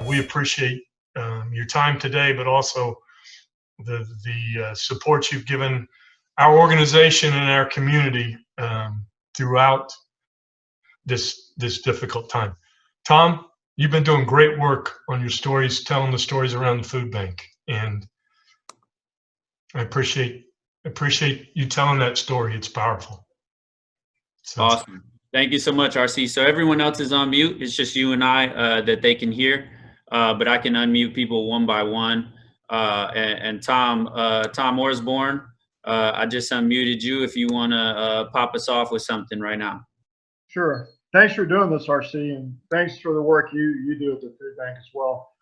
We appreciate your time today, but also the support you've given our organization and our community throughout this difficult time. Tom, you've been doing great work on your stories, telling the stories around the food bank, and I appreciate you telling that story. It's powerful. So. Awesome. Thank you so much, RC. So everyone else is on mute. It's just you and I that they can hear, but I can unmute people one by one. And Tom Orsborn, I just unmuted you if you want to pop us off with something right now. Sure. Thanks for doing this, RC, and thanks for the work you do at the food bank as well.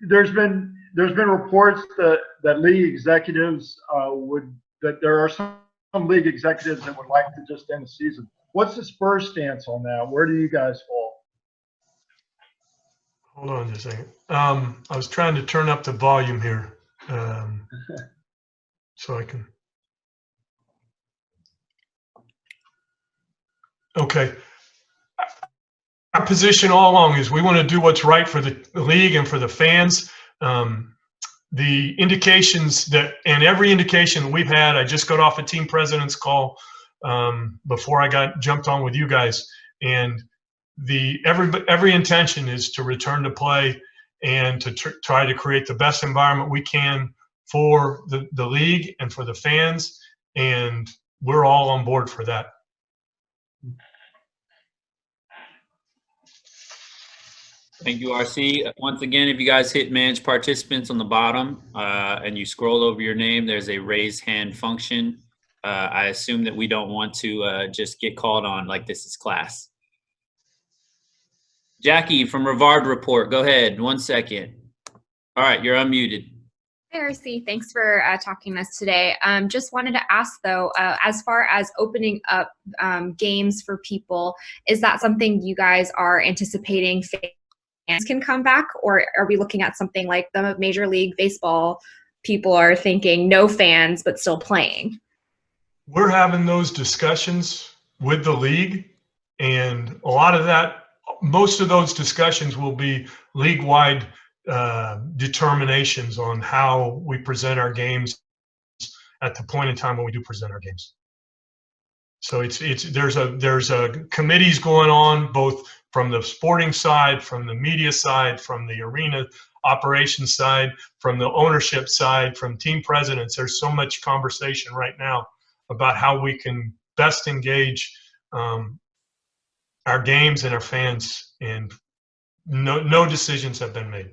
There's been reports that league executives that there are some league executives that would like to just end the season. What's the Spurs stance on that? Where do you guys fall? Hold on just a second. I was trying to turn up the volume here so I can. Okay. Our position all along is we want to do what's right for the league and for the fans. The indications and every indication that we've had, I just got off a team president's call before I jumped on with you guys, and every intention is to return to play and to try to create the best environment we can for the league and for the fans, and we're all on board for that. Thank you, RC. Once again, if you guys hit manage participants on the bottom and you scroll over your name, there's a raise hand function. I assume that we don't want to just get called on like this is class. Jackie from Rivard Report, go ahead. 1 second. All right, you're unmuted. Hi, RC. Thanks for talking to us today. Just wanted to ask, though, as far as opening up games for people, is that something you guys are anticipating fans can come back, or are we looking at something like the Major League Baseball people are thinking no fans but still playing? We're having those discussions with the league, and a lot of that, most of those discussions will be league-wide determinations on how we present our games at the point in time when we do present our games. So there's a committees going on both from the sporting side, from the media side, from the arena operations side, from the ownership side, from team presidents. There's so much conversation right now about how we can best engage our games and our fans, and no decisions have been made.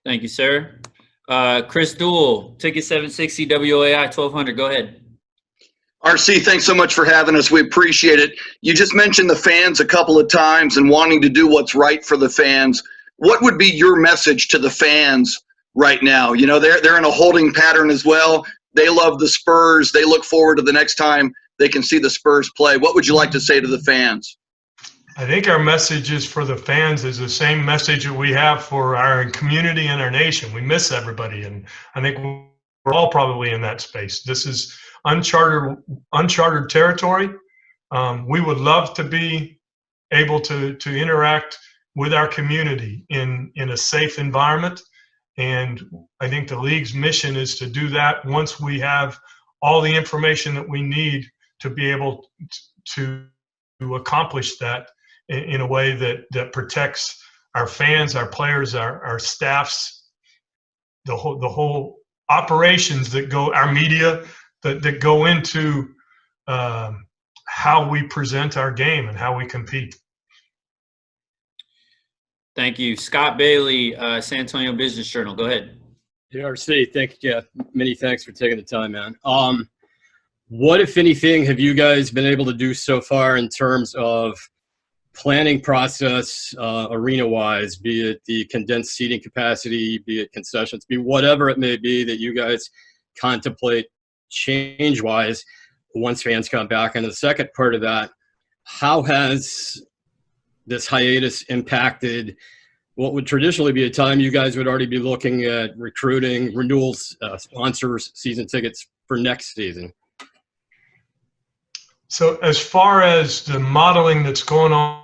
Thank you, sir. Chris Duell, ticket 760 WAI 1200. Go ahead. RC, thanks so much for having us. We appreciate it. You just mentioned the fans a couple of times and wanting to do what's right for the fans. What would be your message to the fans right now? You know, they're in a holding pattern as well. They love the Spurs. They look forward to the next time they can see the Spurs play. What would you like to say to the fans? I think our message is for the fans is the same message that we have for our community and our nation. We miss everybody, and I think we're all probably in that space. This is uncharted territory. We would love to be able to interact with our community in a safe environment, and I think the league's mission is to do that once we have all the information that we need to be able to accomplish that in a way that protects our fans, our players, our staffs, the whole operations that go, our media that go into how we present our game and how we compete. Thank you. Scott Bailey, San Antonio Business Journal. Go ahead. RC, thank you. Many thanks for taking the time, man. What, if anything, have you guys been able to do so far in terms of planning process, arena-wise, be it the condensed seating capacity, be it concessions, be whatever it may be that you guys contemplate change-wise once fans come back? And the second part of that, how has this hiatus impacted what would traditionally be a time you guys would already be looking at recruiting, renewals, sponsors, season tickets for next season? So as far as the modeling that's going on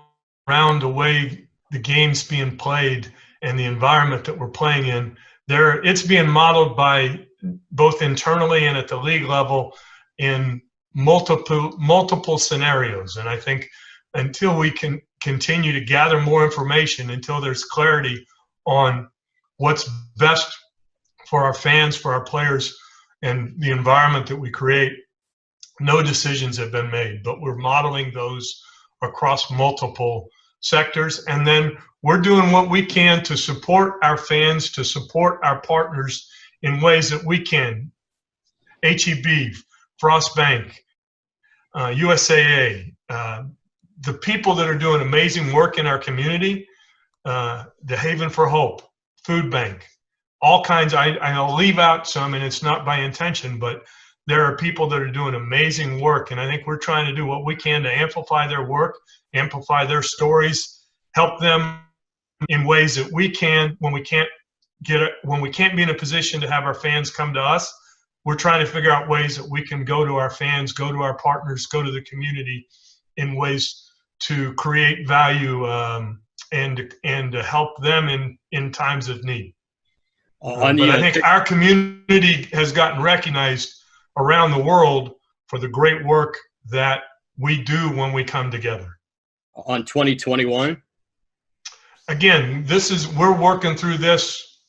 around the way the game's being played and the environment that we're playing in, it's being modeled by both internally and at the league level in multiple scenarios. And I think until we can continue to gather more information, until there's clarity on what's best for our fans, for our players, and the environment that we create, no decisions have been made. But we're modeling those across multiple sectors. And then we're doing what we can to support our fans, to support our partners in ways that we can. HEB, Frost Bank, USAA, the people that are doing amazing work in our community, the Haven for Hope, Food Bank, all kinds. I'll leave out some, and it's not by intention, but there are people that are doing amazing work, and I think we're trying to do what we can to amplify their work, amplify their stories, help them in ways that we can when we can't be in a position to have our fans come to us. We're trying to figure out ways that we can go to our fans, go to our partners, go to the community in ways to create value and to help them in times of need. But I think our community has gotten recognized around the world for the great work that we do when we come together. On 2021? Again, we're working through this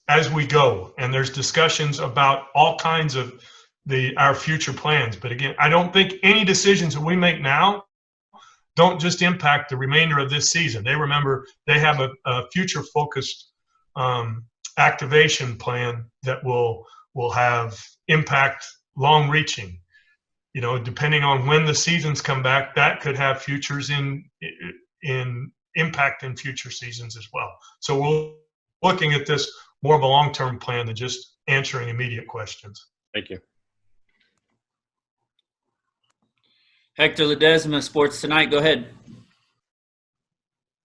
as we go, and there's discussions about all kinds of our future plans. But again, I don't think any decisions that we make now don't just impact the remainder of this season. They have a future focused activation plan that will have impact long reaching. Depending on when the seasons come back, that could have futures in impact in future seasons as well. So we're looking at this more of a long-term plan than just answering immediate questions. Thank you. Hector Ledesma, Sports Tonight. Go ahead.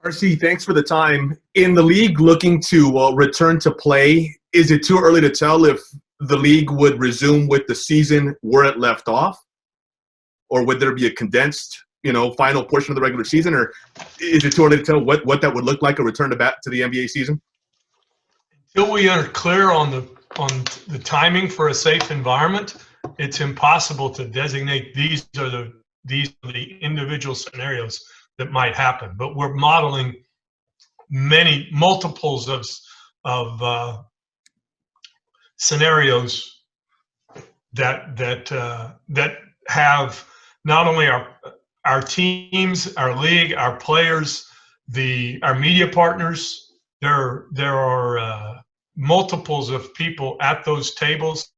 RC, thanks for the time. In the league looking to return to play, is it too early to tell if the league would resume with the season where it left off? Or would there be a condensed, final portion of the regular season? Or is it too early to tell what that would look like, a return to the NBA season? Until we are clear on the timing for a safe environment, it's impossible to designate these are the individual scenarios that might happen. But we're modeling multiples of scenarios that have not only our teams, our league, our players, our media partners. There are multiples of people at those tables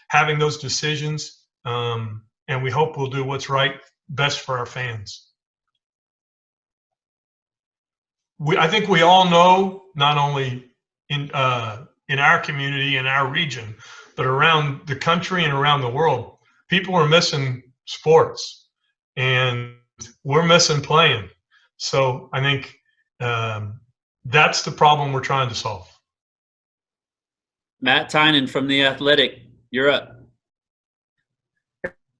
having those decisions, and we hope we'll do what's best for our fans. I think we all know, not only in our community, in our region, but around the country and around the world, people are missing sports, and we're missing playing. So I think that's the problem we're trying to solve. Matt Tynan from The Athletic, you're up.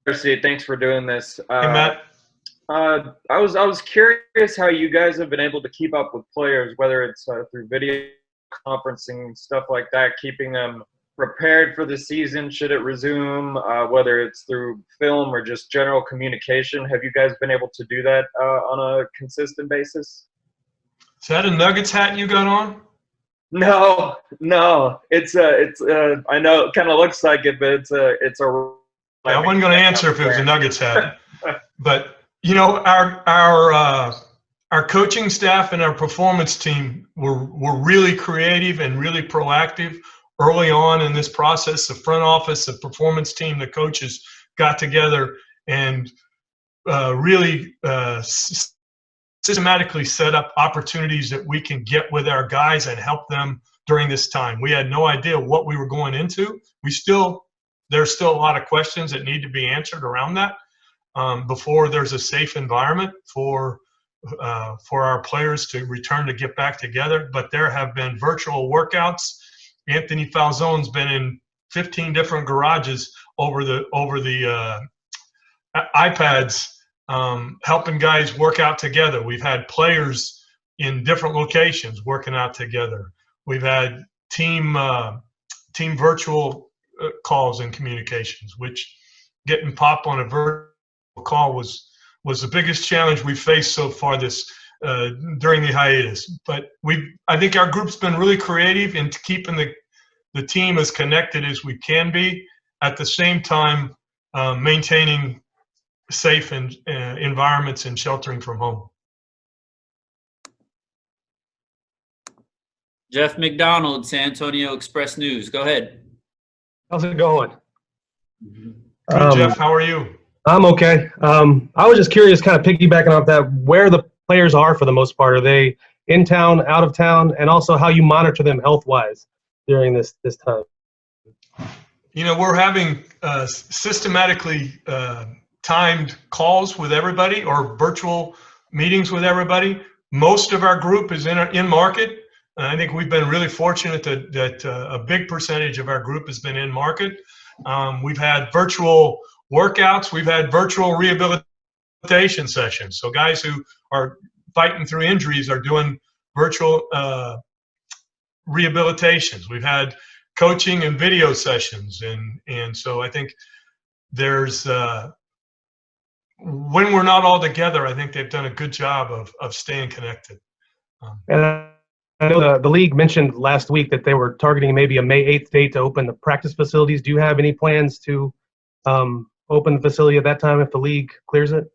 RC, thanks for doing this. Hey, Matt. I was curious how you guys have been able to keep up with players, whether it's through video conferencing, stuff like that, keeping them prepared for the season should it resume, whether it's through film or just general communication. Have you guys been able to do that on a consistent basis? Is that a Nuggets hat you got on? No. It's I know it kind of looks like it, but it's a. I wasn't going to answer if it was a Nuggets hat, but our coaching staff and our performance team were really creative and really proactive early on in this process. The front office, the performance team, the coaches got together and really systematically set up opportunities that we can get with our guys and help them during this time. We had no idea what we were going into. There's still a lot of questions that need to be answered around that before there's a safe environment for our players to return to get back together. But there have been virtual workouts. Anthony Falzone's been in 15 different garages over the iPads helping guys work out together. We've had players in different locations working out together. We've had team virtual calls and communications, which getting pop on a virtual call was the biggest challenge we faced so far this during the hiatus. But I think our group's been really creative in keeping the team as connected as we can be, at the same time maintaining safe environments and sheltering from home. Jeff McDonald, San Antonio Express News. Go ahead. How's it going? Good, Jeff. How are you? I'm okay. I was just curious, kind of piggybacking off that, where the players are for the most part. Are they in town, out of town, and also how you monitor them health-wise during this time? You know, we're having systematically timed calls with everybody, or virtual meetings with everybody. Most of our group is in market. I think we've been really fortunate that a big percentage of our group has been in market. We've had virtual workouts. We've had virtual rehabilitation sessions. So guys who are fighting through injuries are doing virtual rehabilitations. We've had coaching and video sessions. And so I think there's, when we're not all together, I think they've done a good job of staying connected. And I know the league mentioned last week that they were targeting maybe a May 8th date to open the practice facilities. Do you have any plans to open the facility at that time if the league clears it?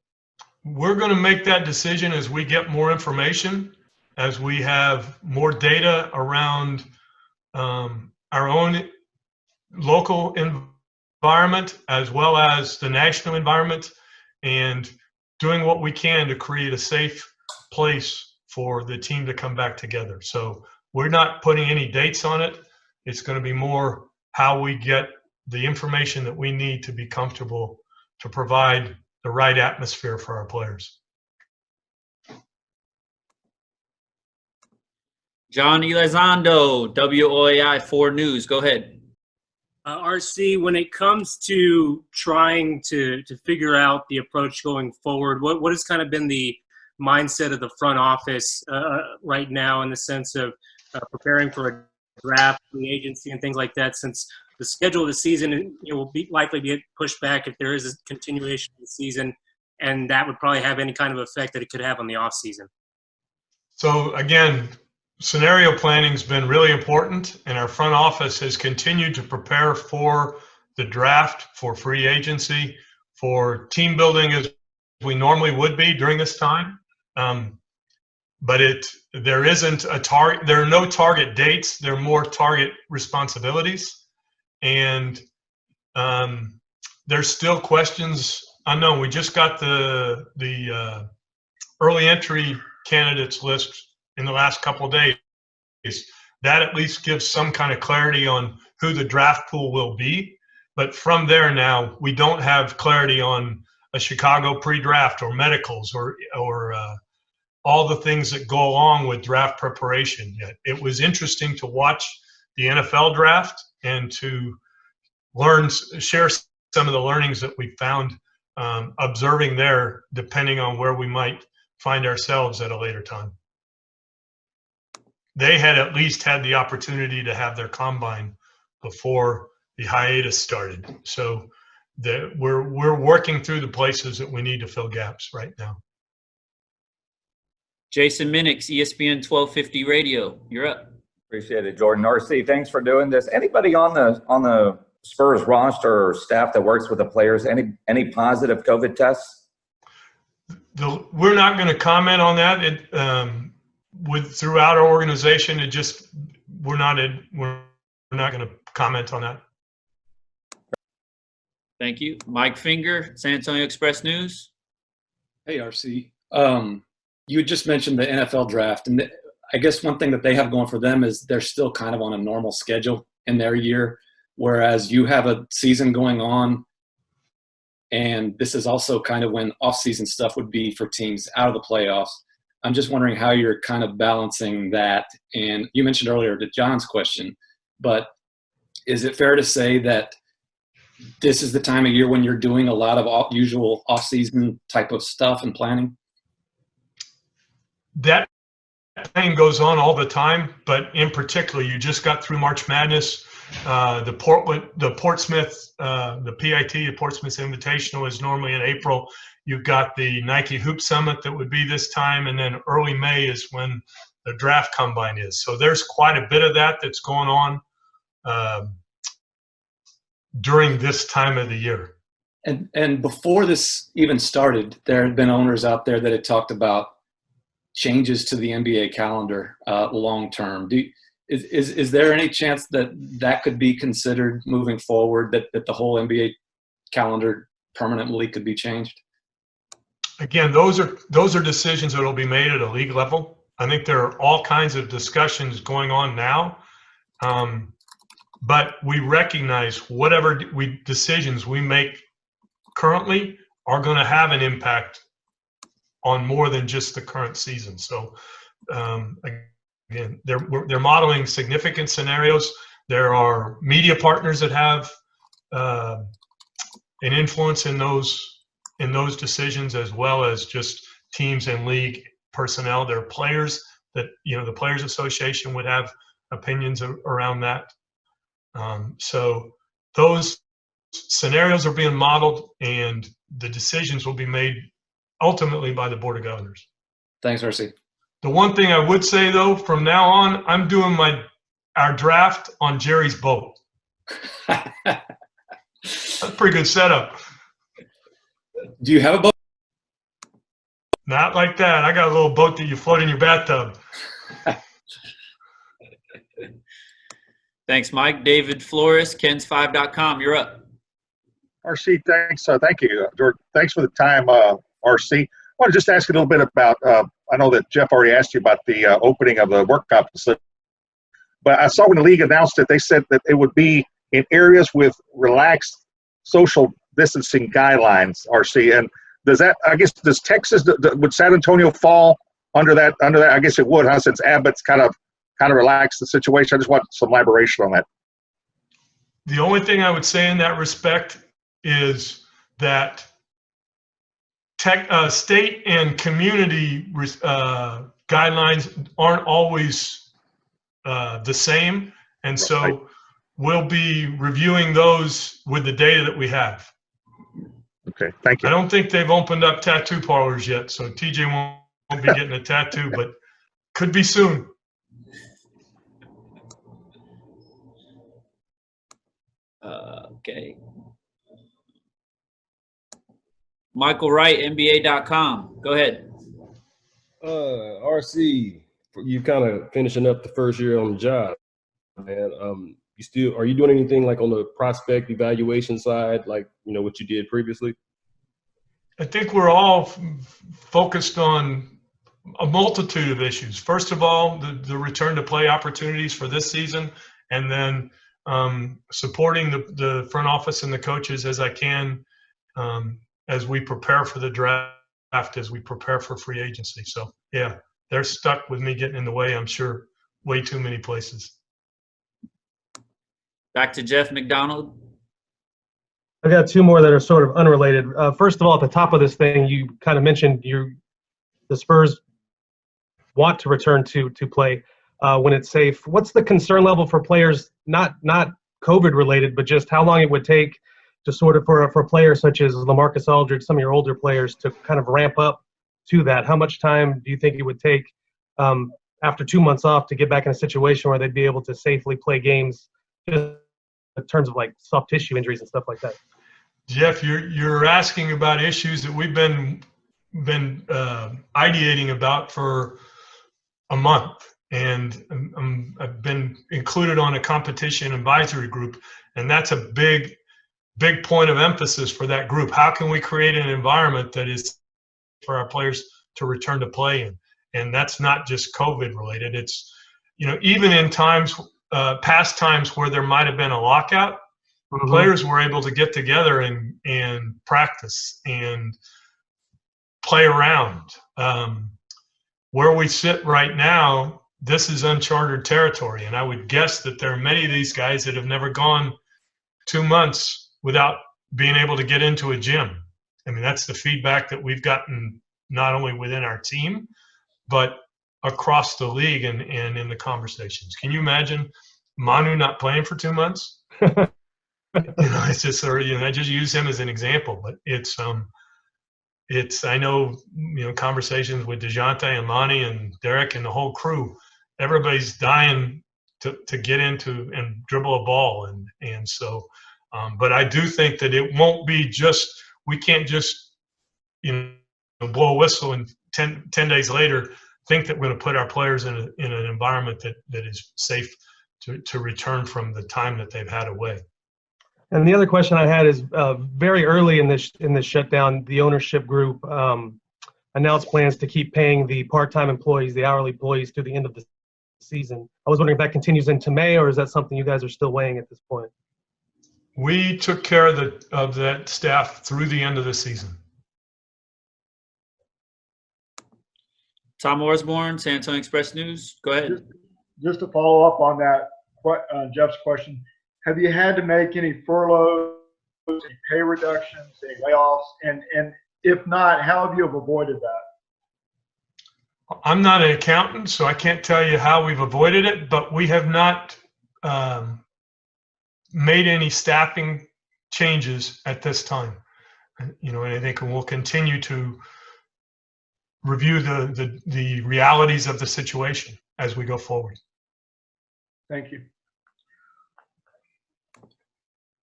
We're going to make that decision as we get more information, as we have more data around our own local environment as well as the national environment, and doing what we can to create a safe place for the team to come back together. So we're not putting any dates on it. It's going to be more how we get the information that we need to be comfortable to provide the right atmosphere for our players. John Elizondo, WOAI 4 News. Go ahead. RC, when it comes to trying to figure out the approach going forward, what has kind of been the mindset of the front office right now, in the sense of preparing for a draft, free agency, and things like that, since the schedule of the season will likely be pushed back if there is a continuation of the season, and that would probably have any kind of effect that it could have on the off season? So again, scenario planning has been really important, and our front office has continued to prepare for the draft, for free agency, for team building as we normally would be during this time. But there isn't a target. There are no target dates. There are more target responsibilities, and there's still questions unknown. We just got the early entry candidates list in the last couple of days. That at least gives some kind of clarity on who the draft pool will be. But from there now, we don't have clarity on a Chicago pre-draft or medicals or all the things that go along with draft preparation yet. It was interesting to watch the NFL draft and to share some of the learnings that we found observing there, depending on where we might find ourselves at a later time. They had at least had the opportunity to have their combine before the hiatus started. So we're working through the places that we need to fill gaps right now. Jason Minix, ESPN 1250 Radio. You're up. Appreciate it, Jordan. RC, thanks for doing this. Anybody on the Spurs roster or staff that works with the players, any positive COVID tests? We're not going to comment on that. Throughout our organization, we're not going to comment on that. Thank you. Mike Finger, San Antonio Express News. Hey, RC. You had just mentioned the NFL draft, and I guess one thing that they have going for them is they're still kind of on a normal schedule in their year, whereas you have a season going on, and this is also kind of when off-season stuff would be for teams out of the playoffs. I'm just wondering how you're kind of balancing that. And you mentioned earlier to John's question, but is it fair to say that this is the time of year when you're doing a lot of usual off-season type of stuff and planning? That planning goes on all the time, but in particular, you just got through March Madness. The Portsmouth, the PIT, the Portsmouth Invitational is normally in April. You've got the Nike Hoop Summit that would be this time, and then early May is when the draft combine is. So there's quite a bit of that that's going on during this time of the year. And before this even started, there had been owners out there that had talked about changes to the NBA calendar long term. Is there any chance that that could be considered moving forward, that the whole NBA calendar permanently could be changed? Again, those are decisions that will be made at a league level. I think there are all kinds of discussions going on now, but we recognize whatever decisions we make currently are going to have an impact on more than just the current season. So again, they're modeling significant scenarios. There are media partners that have an influence in those decisions, as well as just teams and league personnel. There are players that, the Players Association would have opinions around that. So those scenarios are being modeled, and the decisions will be made ultimately by the Board of Governors. Thanks, RC. The one thing I would say, though, from now on, I'm doing our draft on Jerry's boat. That's a pretty good setup. Do you have a boat? Not like that. I got a little boat that you float in your bathtub. Thanks, Mike. David Flores, Kens5.com. You're up. RC, thanks. Thank you, George. Thanks for the time, RC. I want to just ask you a little bit about, I know that Jeff already asked you about the opening of the workout facility, but I saw when the league announced it, they said that it would be in areas with relaxed social distancing guidelines, RC. And does Texas, would San Antonio fall under that? I guess it would, huh, since Abbott's kind of relaxed the situation. I just want some elaboration on that. The only thing I would say in that respect is that state and community guidelines aren't always the same, and so we'll be reviewing those with the data that we have. Okay, thank you. I don't think they've opened up tattoo parlors yet, so TJ won't be getting a tattoo, but could be soon. Okay. Michael Wright, NBA.com. Go ahead. RC, you kind of finishing up the first year on the job, man. Are you doing anything like on the prospect evaluation side, like what you did previously? I think we're all focused on a multitude of issues. First of all, the return to play opportunities for this season, and then supporting the front office and the coaches as I can as we prepare for the draft, as we prepare for free agency. So yeah, they're stuck with me getting in the way, I'm sure, way too many places. Back to Jeff McDonald. I got two more that are sort of unrelated. First of all, at the top of this thing, you kind of mentioned the Spurs want to return to play when it's safe. What's the concern level for players, not COVID related, but just how long it would take to sort of for players such as LaMarcus Aldridge, some of your older players, to kind of ramp up to that? How much time do you think it would take after 2 months off to get back in a situation where they'd be able to safely play games, just in terms of like soft tissue injuries and stuff like that? Jeff, you're asking about issues that we've been ideating about for a month, and I've been included on a competition advisory group, and that's a big point of emphasis for that group. How can we create an environment that is for our players to return to play in? And that's not just COVID related. It's, even in times, past times where there might have been a lockout, players were able to get together and practice and play around. Where we sit right now, this is uncharted territory, and I would guess that there are many of these guys that have never gone 2 months without being able to get into a gym. I mean, that's the feedback that we've gotten not only within our team, but across the league and in the conversations. Can you imagine Manu not playing for 2 months? It's just, I just use him as an example, but it's I know, conversations with DeJounte and Lonnie and Derek and the whole crew, everybody's dying to get into and dribble a ball. And so, but I do think that it won't be just, we can't just, blow a whistle and 10 days later think that we're going to put our players in an environment that is safe to return from the time that they've had away. And the other question I had is very early in this shutdown, the ownership group announced plans to keep paying the part-time employees, the hourly employees, through the end of the season. I was wondering if that continues into May, or is that something you guys are still weighing at this point? We took care of that staff through the end of the season. Tom Osborne, San Antonio Express News. Go ahead. Just to follow up on that, Jeff's question, have you had to make any furloughs, any pay reductions, any layoffs? And if not, how have you avoided that? I'm not an accountant, so I can't tell you how we've avoided it, but we have not made any staffing changes at this time. And I think we'll continue to review the realities of the situation as we go forward. Thank you.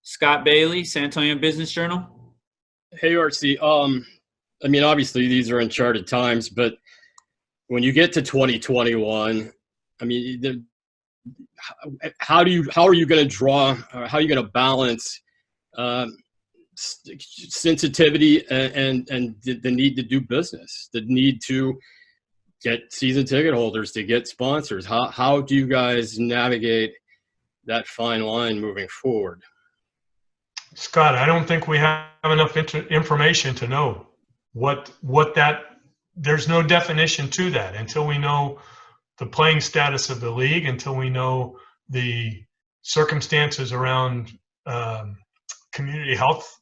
Scott Bailey, San Antonio Business Journal. Hey, RC. I mean, obviously these are uncharted times, but when you get to 2021, I mean, how are you going to balance sensitivity and the need to do business, the need to get season ticket holders, to get sponsors? How do you guys navigate that fine line moving forward? Scott, I don't think we have enough information to know what that, there's no definition to that until we know the playing status of the league, until we know the circumstances around community health.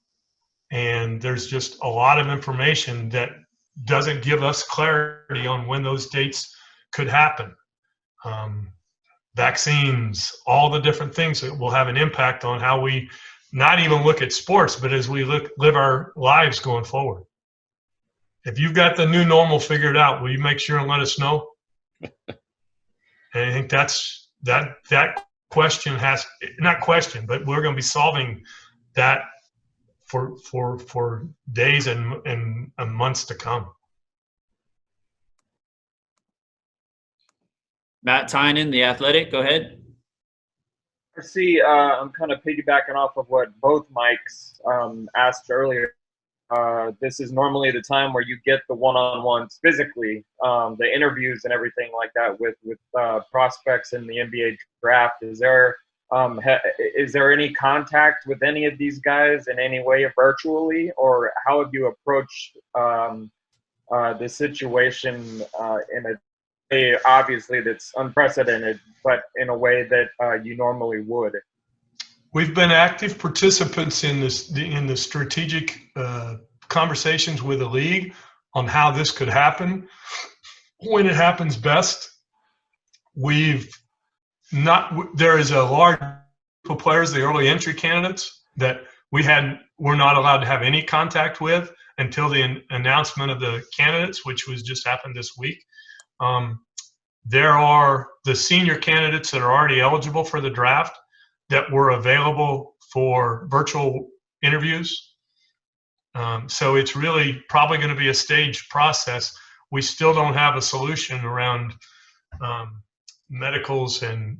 And there's just a lot of information that doesn't give us clarity on when those dates could happen. Vaccines, all the different things that will have an impact on how we not even look at sports, but as we live our lives going forward. If you've got the new normal figured out, will you make sure and let us know? And I think that's that question has, not question, but we're going to be solving that for days and months to come. Matt Tynan, The Athletic, go ahead. RC, I'm kind of piggybacking off of what both Mikes asked earlier. This is normally the time where you get the one-on-ones physically, the interviews and everything like that with prospects in the NBA draft. Is there any contact with any of these guys in any way virtually, or how have you approached the situation in a way, obviously, that's unprecedented, but in a way that you normally would? We've been active participants in the strategic conversations with the league on how this could happen when it happens best. There is a large group of players, the early entry candidates, that we're not allowed to have any contact with until the announcement of the candidates, which was just happened this week. There are the senior candidates that are already eligible for the draft that were available for virtual interviews. So it's really probably going to be a staged process. We still don't have a solution around medicals and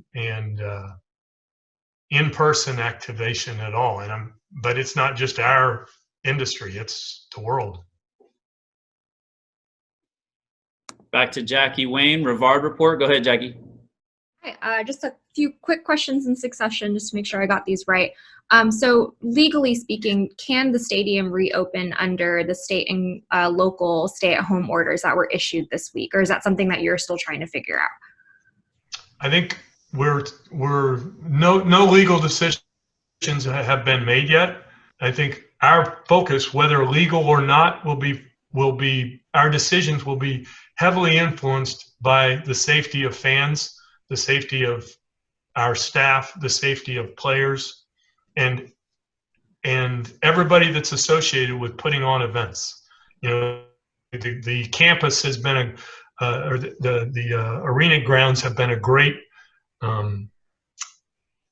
in-person activation at all. But it's not just our industry, it's the world. Back to Jackie Wayne, Rivard Report. Go ahead, Jackie. Hi, just a few quick questions in succession just to make sure I got these right. So legally speaking, can the stadium reopen under the state and local stay-at-home orders that were issued this week, or is that something that you're still trying to figure out? I think no legal decisions have been made yet. I think our focus, whether legal or not, will be our decisions will be heavily influenced by the safety of fans, the safety of our staff, the safety of players, and everybody that's associated with putting on events. You know, the campus has been or the arena grounds have been a great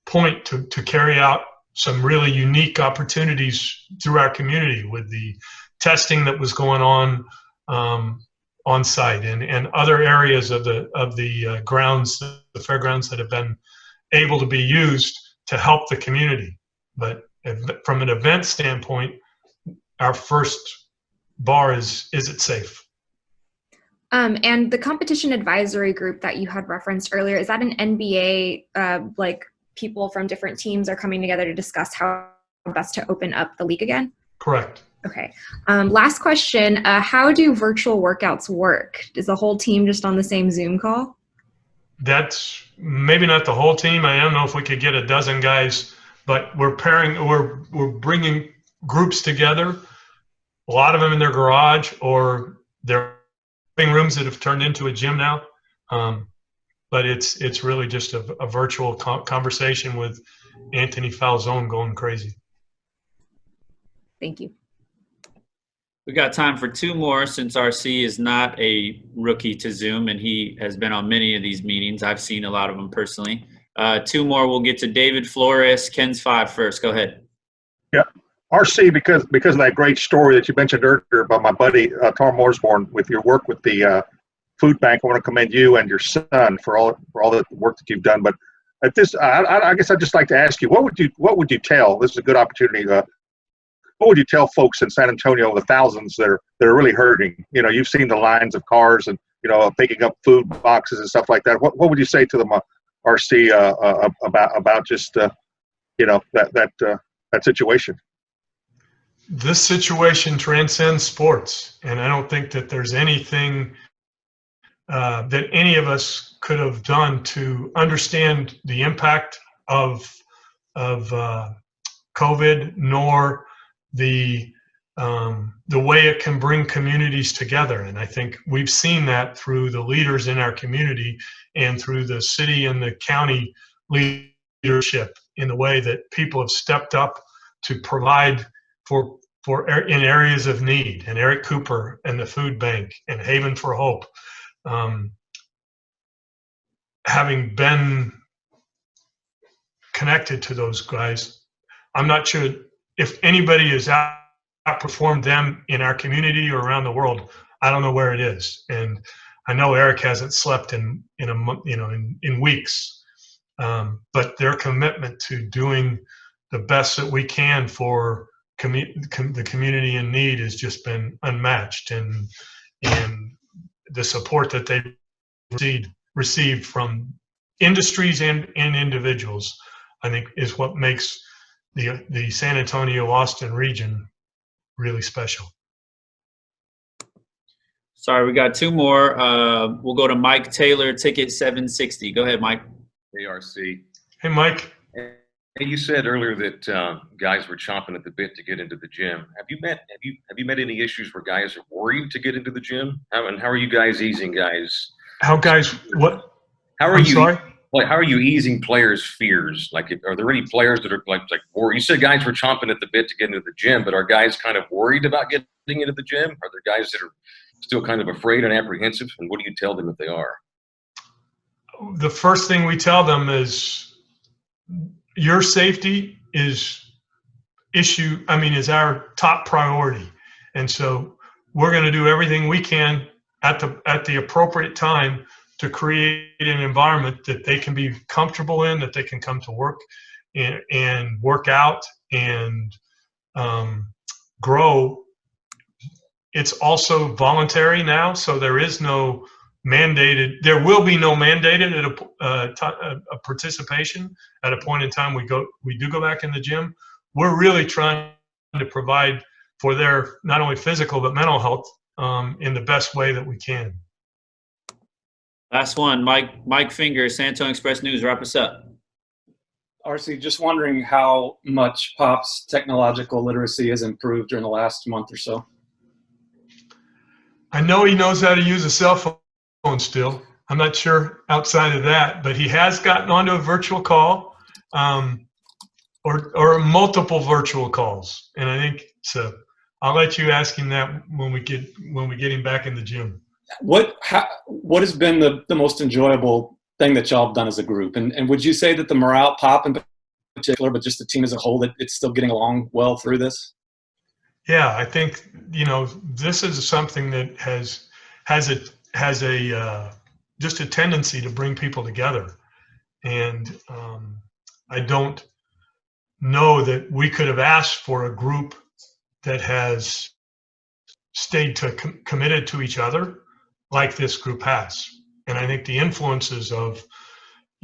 point to carry out some really unique opportunities through our community with the testing that was going on site and other areas of the grounds, the fairgrounds that have been able to be used to help the community. But from an event standpoint, our first bar is it safe? And the competition advisory group that you had referenced earlier, is that an NBA, like people from different teams are coming together to discuss how best to open up the league again? Correct. Okay. Last question. How do virtual workouts work? Is the whole team just on the same Zoom call? That's maybe not the whole team. I don't know if we could get a dozen guys, but we're bringing groups together, a lot of them in their garage or their living rooms that have turned into a gym now. But it's really just a virtual conversation with Anthony Falzone going crazy. Thank you. We got time for two more since RC is not a rookie to Zoom and he has been on many of these meetings. I've seen a lot of them personally. Two more. We'll get to David Flores. Ken's 5 first. Go ahead. Yeah. RC, because of that great story that you mentioned earlier about my buddy Tom Morsborn with your work with the food bank, I want to commend you and your son for all the work that you've done. But at this, I guess I'd just like to ask you, what would you tell? This is a good opportunity. What would you tell folks in San Antonio, the thousands that are really hurting? You know, you've seen the lines of cars and picking up food boxes and stuff like that. What would you say to them, RC, about just that situation? This situation transcends sports, and I don't think that there's anything that any of us could have done to understand the impact of COVID, nor the way it can bring communities together. And I think we've seen that through the leaders in our community and through the city and the county leadership in the way that people have stepped up to provide for in areas of need. And Eric Cooper and the food bank and Haven for Hope, having been connected to those guys, I'm not sure if anybody has outperformed them in our community or around the world. I don't know where it is, and I know Eric hasn't slept in a month, in weeks. But their commitment to doing the best that we can for the community in need has just been unmatched, and the support that they've received from industries and individuals, I think, is what makes the San Antonio Austin region really special. Sorry, we got two more. We'll go to Mike Taylor, ticket 760. Go ahead, Mike. Hey, RC. Hey, Mike. Hey, you said earlier that guys were chomping at the bit to get into the gym. Have you met any issues where guys are worried to get into the gym? How are you guys easing guys? How guys? What? How are I'm you? Sorry? Like, how are you easing players' fears? Like, are there any players that are like worried? You said guys were chomping at the bit to get into the gym, but are guys kind of worried about getting into the gym? Are there guys that are still kind of afraid and apprehensive? And what do you tell them if they are? The first thing we tell them is your safety is our top priority. And so we're going to do everything we can at the appropriate time to create an environment that they can be comfortable in, that they can come to work and work out and grow. It's also voluntary now, so there will be no mandated a participation at a point in time we do go back in the gym. We're really trying to provide for their not only physical but mental health in the best way that we can. Last one, Mike Finger, San Antonio Express News. Wrap us up. RC, just wondering how much Pop's technological literacy has improved during the last month or so. I know he knows how to use a cell phone still. I'm not sure outside of that, but he has gotten onto a virtual call, or multiple virtual calls. And I think so. I'll let you ask him that when we get him back in the gym. What has been the most enjoyable thing that y'all have done as a group? And would you say that the morale, Pop in particular, but just the team as a whole, that it's still getting along well through this? Yeah, I think, this is something that has just a tendency to bring people together. And I don't know that we could have asked for a group that has stayed committed to each other like this group has. And I think the influences of,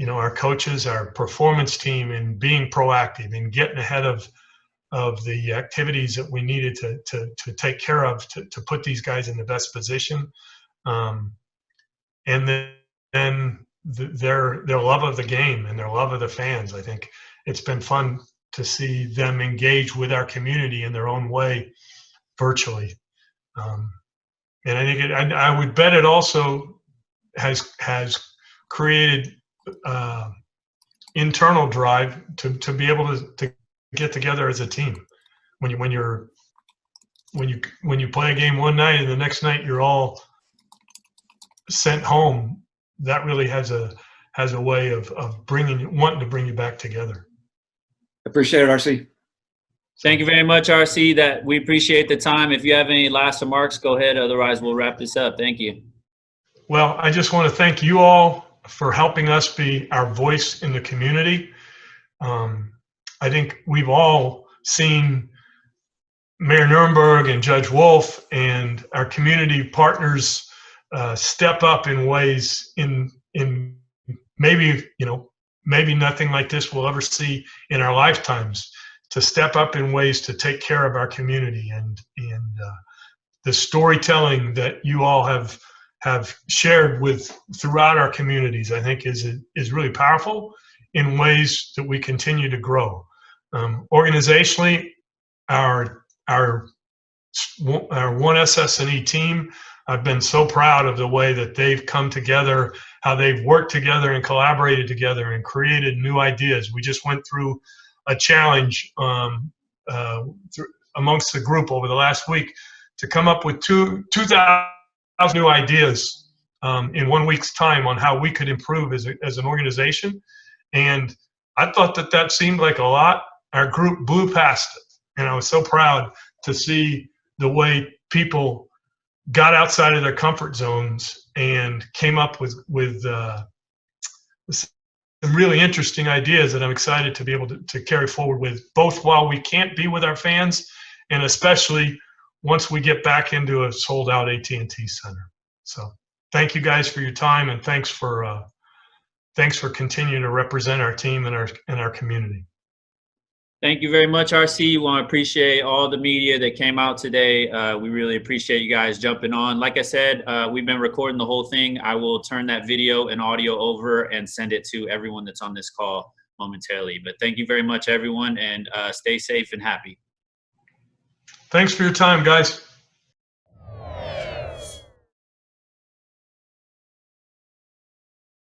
our coaches, our performance team, and being proactive and getting ahead of the activities that we needed to take care of to put these guys in the best position. And then their love of the game and their love of the fans. I think it's been fun to see them engage with our community in their own way virtually. And I think I would bet it also has created internal drive to be able to get together as a team. When you play a game one night and the next night you're all sent home, that really has a way of wanting to bring you back together. Appreciate it, RC. Thank you very much, RC. That we appreciate the time. If you have any last remarks, go ahead. Otherwise, we'll wrap this up. Thank you. Well, I just want to thank you all for helping us be our voice in the community. I think we've all seen Mayor Nuremberg and Judge Wolf and our community partners step up in ways in maybe nothing like this we'll ever see in our lifetimes, to step up in ways to take care of our community. And the storytelling that you all have shared throughout our communities, I think is really powerful in ways that we continue to grow. Organizationally, our 1SSNE team, I've been so proud of the way that they've come together, how they've worked together and collaborated together and created new ideas. We just went through a challenge amongst the group over the last week to come up with 2,000 new ideas in 1 week's time on how we could improve as an organization. And I thought that seemed like a lot. Our group blew past it. And I was so proud to see the way people got outside of their comfort zones and came up with some really interesting ideas that I'm excited to be able to carry forward with, both while we can't be with our fans and especially once we get back into a sold-out AT&T Center. So thank you guys for your time, and thanks for continuing to represent our team and our community. Thank you very much, RC. We want to appreciate all the media that came out today. We really appreciate you guys jumping on. Like I said, we've been recording the whole thing. I will turn that video and audio over and send it to everyone that's on this call momentarily. But thank you very much, everyone, and stay safe and happy. Thanks for your time, guys.